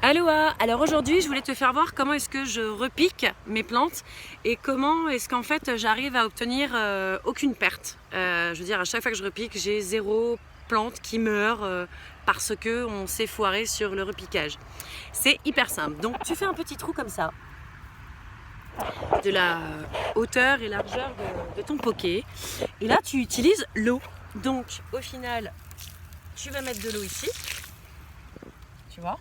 Aloha! Alors aujourd'hui je voulais te faire voir comment est-ce que je repique mes plantes et comment est-ce qu'en fait j'arrive à obtenir aucune perte. Je veux dire, à chaque fois que je repique, j'ai 0 plante qui meurt parce qu'on s'est foiré sur le repiquage. C'est hyper simple. Donc tu fais un petit trou comme ça, de la hauteur et largeur de ton poké, et là tu utilises l'eau. Donc au final tu vas mettre de l'eau ici, tu vois.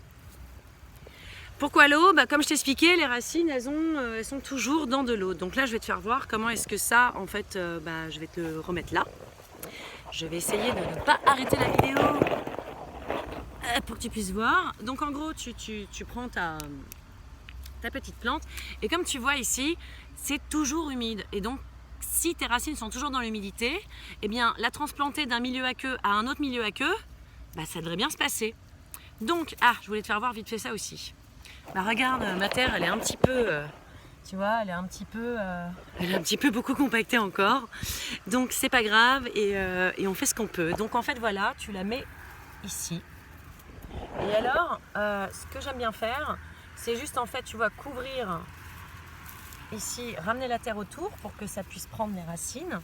Pourquoi l'eau? Comme je t'expliquais, les racines elles sont toujours dans de l'eau. Donc là je vais te faire voir comment est-ce que ça, en fait, je vais te le remettre là. Je vais essayer de ne pas arrêter la vidéo pour que tu puisses voir. Donc en gros tu prends ta petite plante, et comme tu vois ici, c'est toujours humide, et donc si tes racines sont toujours dans l'humidité, eh bien la transplanter d'un milieu aqueux à un autre milieu aqueux, ça devrait bien se passer. Donc, je voulais te faire voir vite fait ça aussi. Regarde, ma terre, elle est un petit peu, tu vois, elle est un petit peu beaucoup compactée encore. Donc c'est pas grave, et on fait ce qu'on peut. Donc en fait voilà, tu la mets ici. Et alors, ce que j'aime bien faire, c'est juste en fait, tu vois, couvrir ici, ramener la terre autour pour que ça puisse prendre les racines.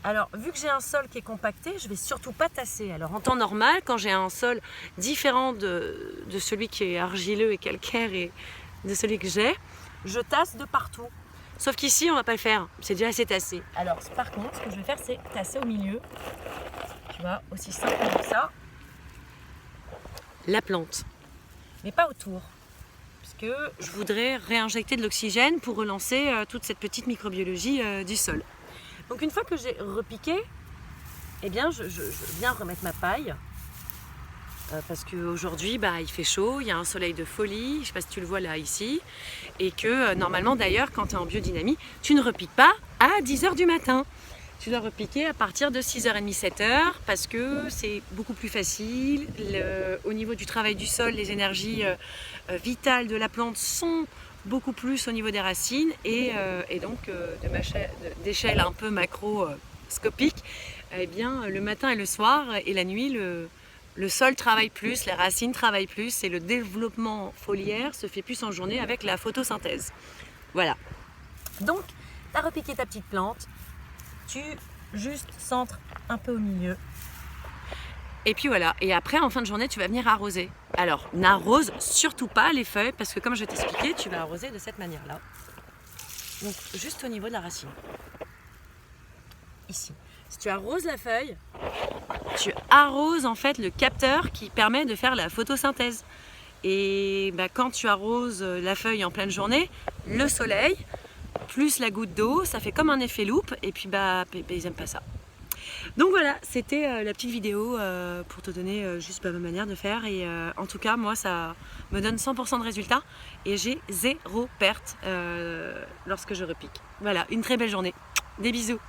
Alors, vu que j'ai un sol qui est compacté, je ne vais surtout pas tasser. Alors, en temps normal, quand j'ai un sol différent de celui qui est argileux et calcaire et de celui que j'ai, je tasse de partout. Sauf qu'ici, on ne va pas le faire. C'est déjà assez tassé. Alors, par contre, ce que je vais faire, c'est tasser au milieu. Tu vois, aussi simple que ça. La plante. Mais pas autour. Parce que je voudrais réinjecter de l'oxygène pour relancer toute cette petite microbiologie du sol. Donc une fois que j'ai repiqué, eh bien je viens remettre ma paille, parce qu'aujourd'hui il fait chaud, il y a un soleil de folie, je ne sais pas si tu le vois là ici, et que normalement d'ailleurs quand tu es en biodynamie, tu ne repiques pas à 10 h du matin. Tu dois repiquer à partir de 6h30, 7h, parce que c'est beaucoup plus facile. Au niveau du travail du sol, les énergies vitales de la plante sont beaucoup plus au niveau des racines, et donc d'échelle un peu macroscopique, eh bien le matin et le soir et la nuit, le sol travaille plus, les racines travaillent plus, et le développement foliaire se fait plus en journée avec la photosynthèse. Voilà. Donc, tu as repiqué ta petite plante, tu juste centres un peu au milieu. Et puis voilà, et après en fin de journée tu vas venir arroser. Alors n'arrose surtout pas les feuilles, parce que comme je vais t'expliquer, tu vas arroser de cette manière là. Donc juste au niveau de la racine. Ici. Si tu arroses la feuille, tu arroses en fait le capteur qui permet de faire la photosynthèse. Et quand tu arroses la feuille en pleine journée, le soleil plus la goutte d'eau, ça fait comme un effet loupe, et puis ils n'aiment pas ça. Donc voilà, c'était la petite vidéo pour te donner juste ma manière de faire, et en tout cas moi ça me donne 100% de résultats, et j'ai 0 perte lorsque je repique. Voilà, une très belle journée. Des bisous.